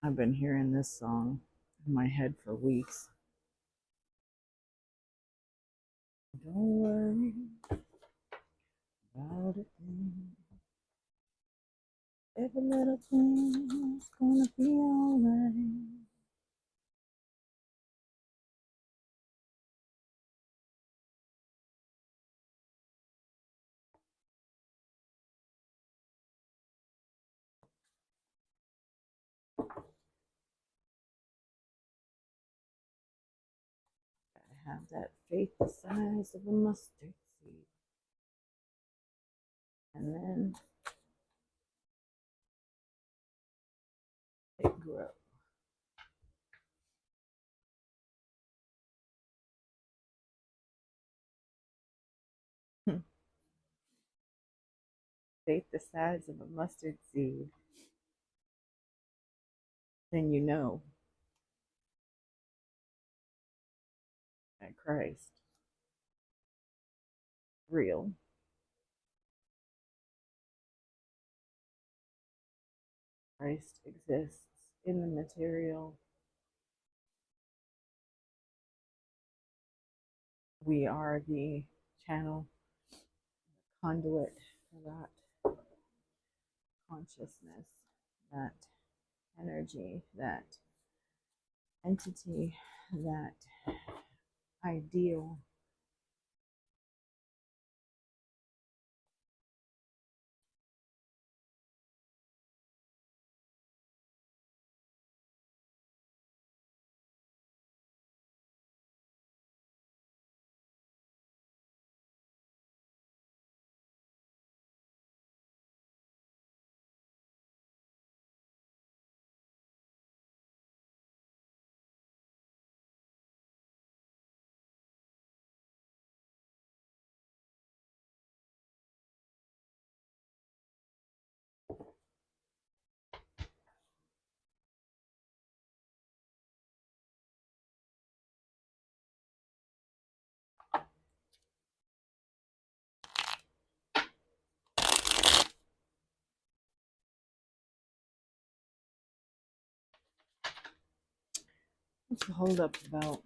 I've been hearing this song in my head for weeks. Don't worry about a thing. Every little thing's gonna be alright. Gotta have that faith the size of a mustard seed. And then it grows. Faith the size of a mustard seed. Then you know that Christ, real, Christ exists in the material. We are the channel, conduit for that consciousness, that energy, that entity, that ideal. What's the holdup about?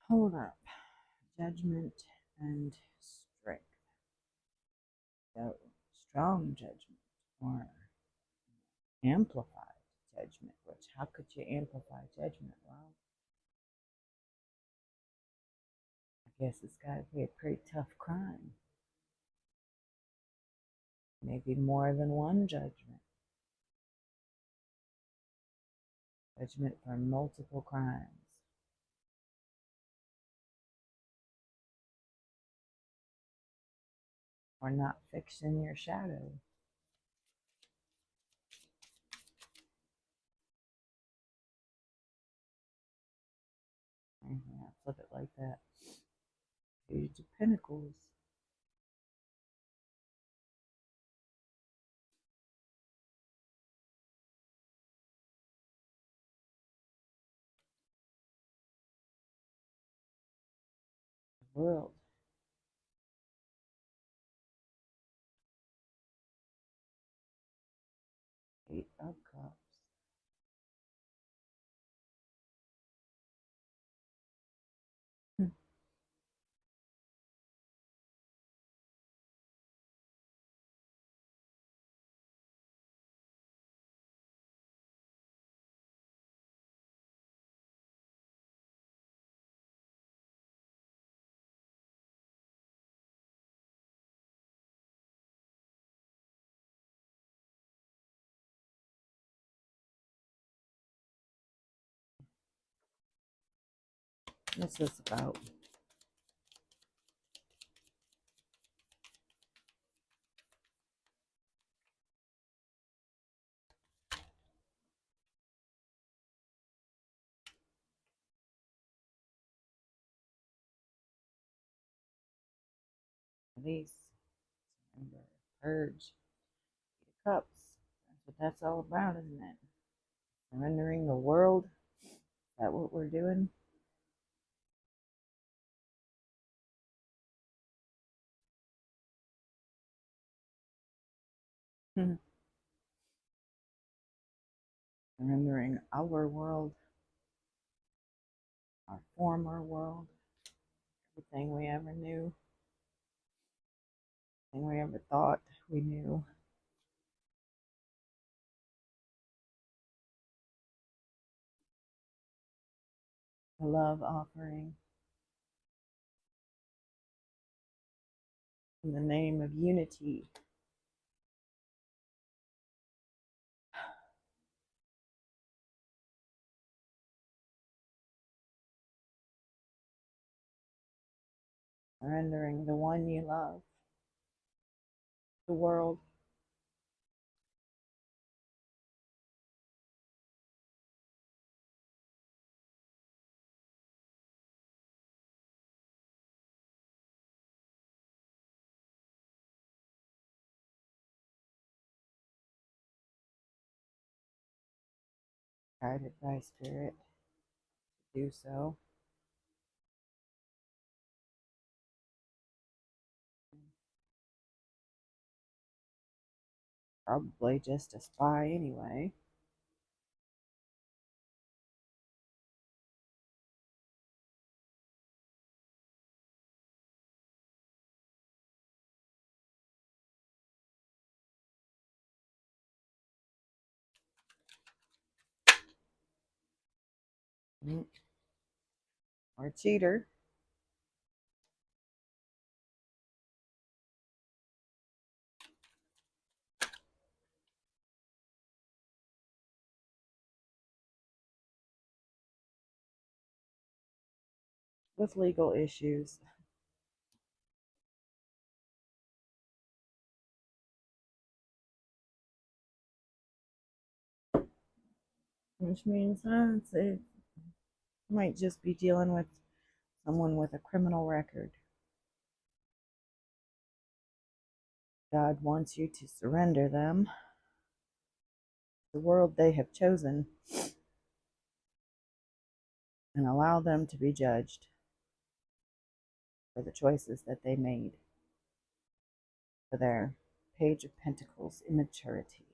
Hold up. Judgment and strength. So, strong judgment or amplified judgment. Which, how could you amplify judgment? Well, I guess it's got to be a pretty tough crime. Maybe more than one judgment. Judgment for multiple crimes. Or not fixing your shadow. Yeah, flip it like that. Page of Pentacles. World. Eight of Cups. What's this about? Release, surrender, purge, Eight of Cups. That's what that's all about, isn't it? Surrendering the world. Is that what we're doing? Surrendering our world, our former world, everything we ever knew, everything we ever thought we knew. A love offering in the name of unity. Surrendering the one you love, the world. Guided by Spirit to do so. Probably just a spy anyway. Or cheater. With legal issues. Which means it might just be dealing with someone with a criminal record. God wants you to surrender them, the world they have chosen, and allow them to be judged for the choices that they made, for their Page of Pentacles immaturity.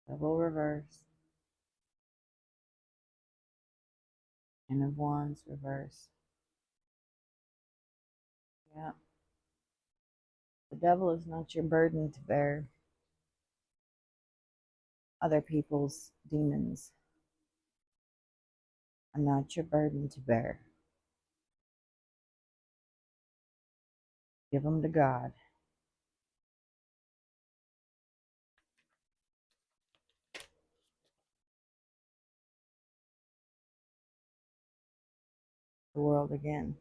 Double reverse. Ten of Wands reverse. Yeah. The devil is not your burden to bear. Other people's demons are not your burden to bear. Give them to God. The world again.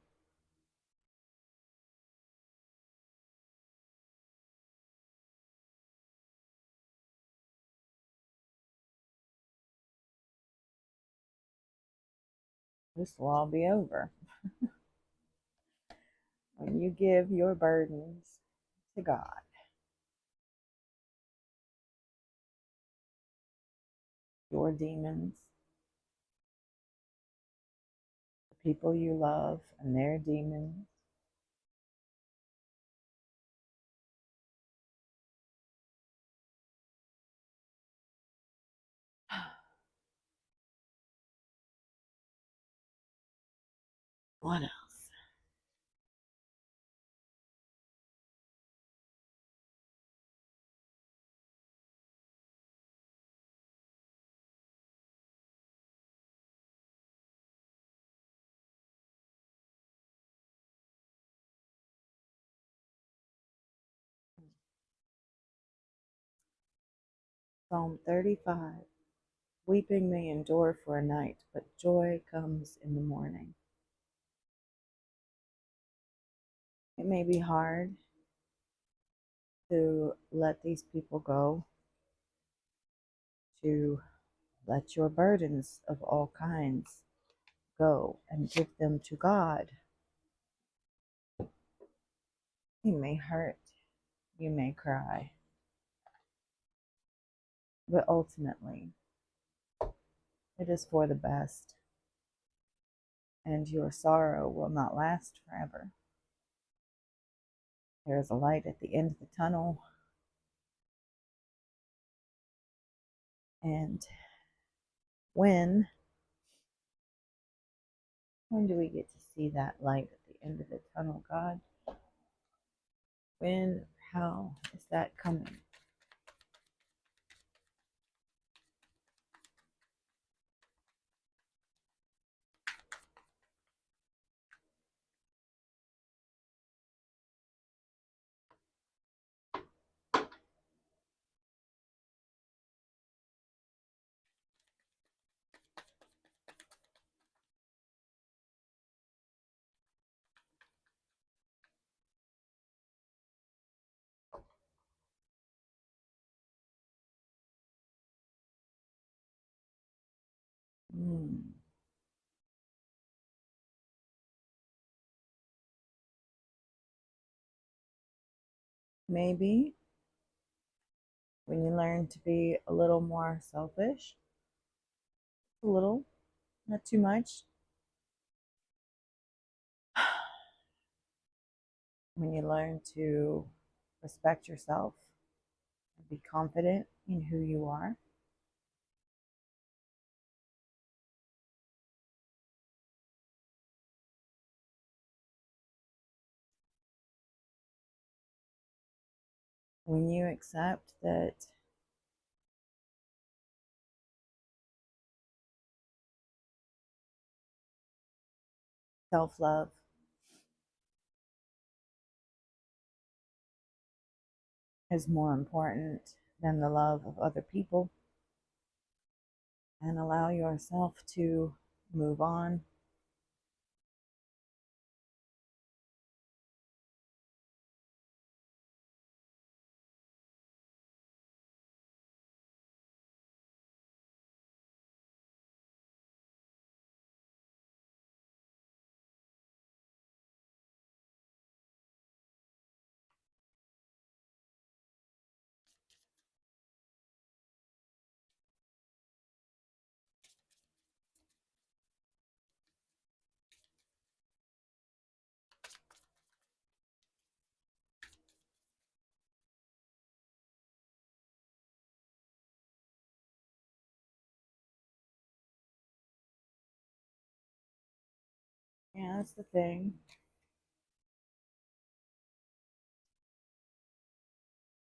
This will all be over when you give your burdens to God. Your demons, the people you love, and their demons. What else? Psalm 35. Weeping may endure for a night, but joy comes in the morning. It may be hard to let these people go, to let your burdens of all kinds go and give them to God. You may hurt, you may cry, but ultimately it is for the best, and your sorrow will not last forever. There is a light at the end of the tunnel, and when do we get to see that light at the end of the tunnel, God? When, how is that coming? Maybe when you learn to be a little more selfish, a little, not too much. When you learn to respect yourself and be confident in who you are. When you accept that self-love is more important than the love of other people, and allow yourself to move on. Yeah, that's the thing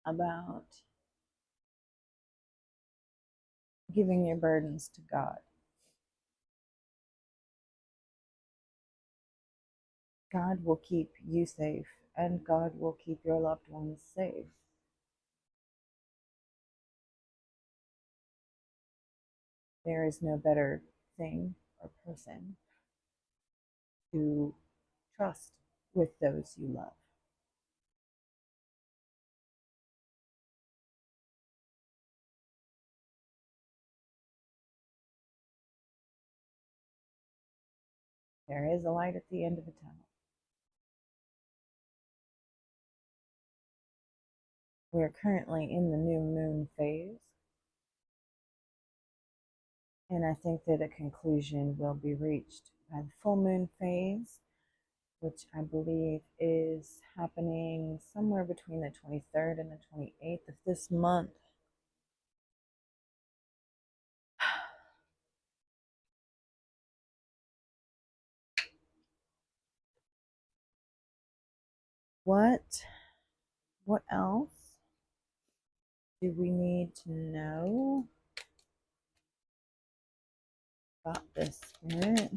about giving your burdens to God. God will keep you safe, and God will keep your loved ones safe. There is no better thing or person to trust with those you love. There is a light at the end of the tunnel. We are currently in the new moon phase, and I think that a conclusion will be reached by the full moon phase, which I believe is happening somewhere between the 23rd and the 28th of this month. What else do we need to know about this spirit?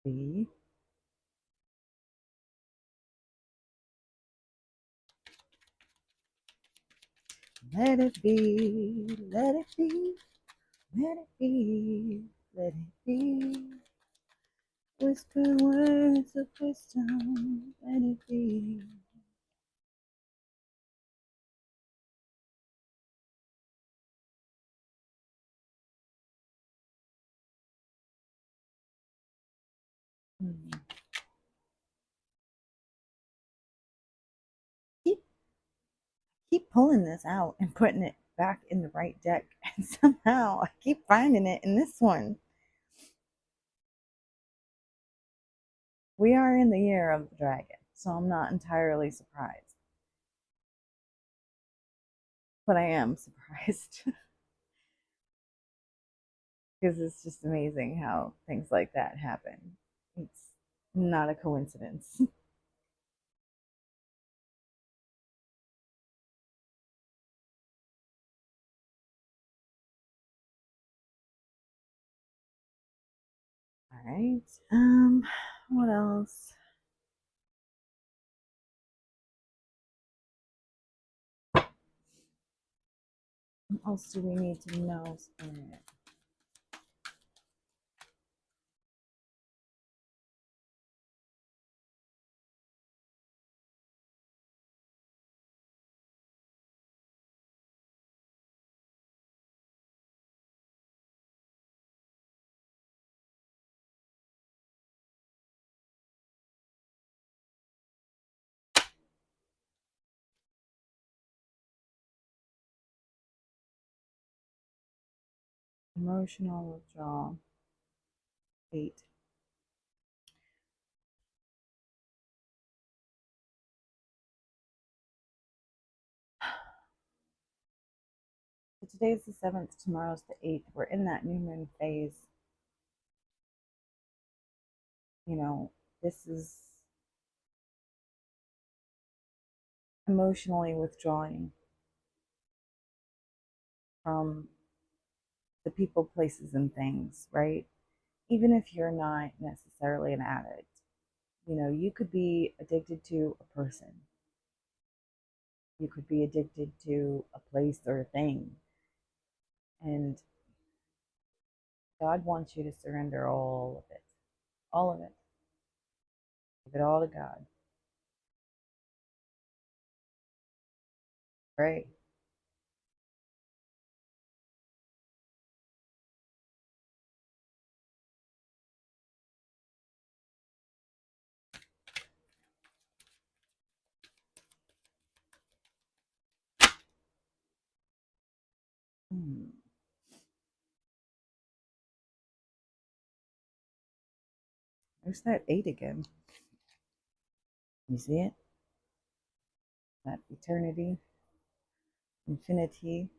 be. Let it be, let it be, let it be, let it be. Whisper words of wisdom, let it be. Keep keep pulling this out and putting it back in the right deck, and somehow I keep finding it in this one. We are in the year of the dragon, so I'm not entirely surprised. But I am surprised because it's just amazing how things like that happen. It's not a coincidence. All right. What else? What else do we need to know, Spirit? Emotional withdrawal. 8. So today's the 7th, tomorrow's the 8th. We're in that new moon phase. You know, this is emotionally withdrawing from the people, places, and things, right? Even if you're not necessarily an addict, you know, you could be addicted to a person, you could be addicted to a place or a thing, and God wants you to surrender all of it, all of it. Give it all to God. Pray. There's that 8 again. You see it? That eternity, infinity,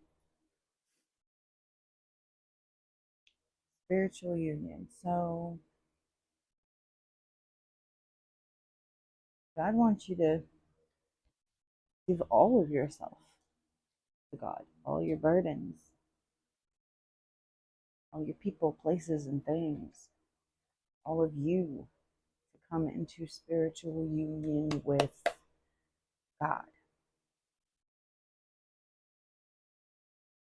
spiritual union. So God wants you to give all of yourself to God, all your burdens, all your people, places, and things, all of you to come into spiritual union with God.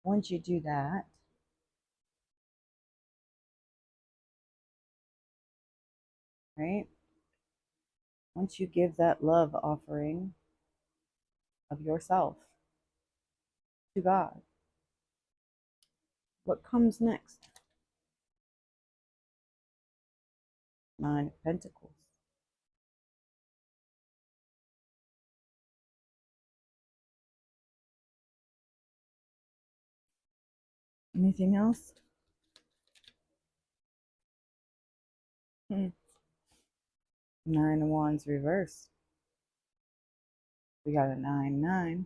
Once you do that, right? Once you give that love offering of yourself to God, what comes next? 9 of Pentacles. Anything else? 9 of Wands reversed. We got a 9-9,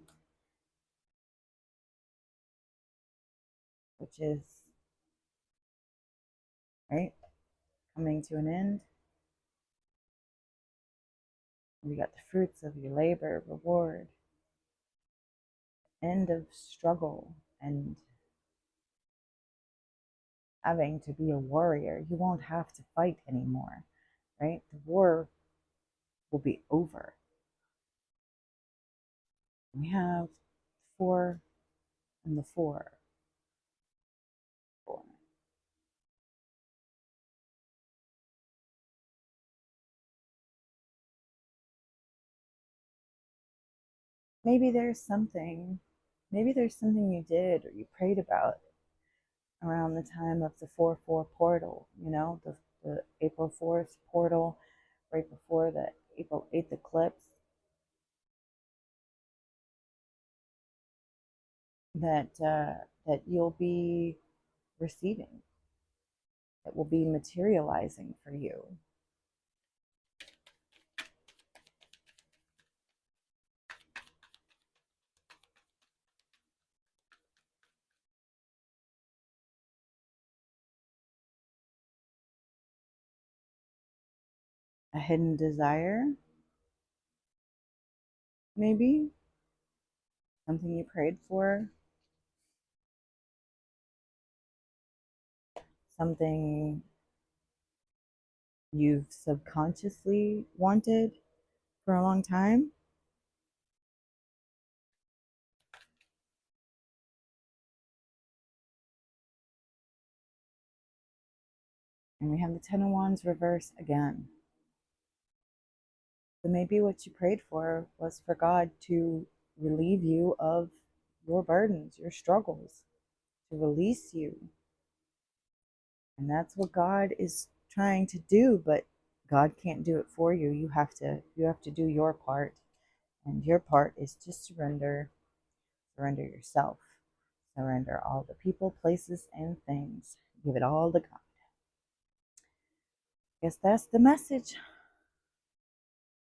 which is, right, coming to an end. We got the fruits of your labor, reward, end of struggle, and having to be a warrior. You won't have to fight anymore. right? The war will be over. We have 4 and the 4. 4. Maybe there's something you did or you prayed about around the time of the 4-4 portal, the April 4th portal, right before the April 8th eclipse, that you'll be receiving, that will be materializing for you. A hidden desire, maybe something you prayed for, something you've subconsciously wanted for a long time. And we have the Ten of Wands reverse again. So maybe what you prayed for was for God to relieve you of your burdens, your struggles, to release you. And that's what God is trying to do, but God can't do it for you. You have to do your part. And your part is to surrender yourself. Surrender all the people, places, and things. Give it all to God. I guess that's the message.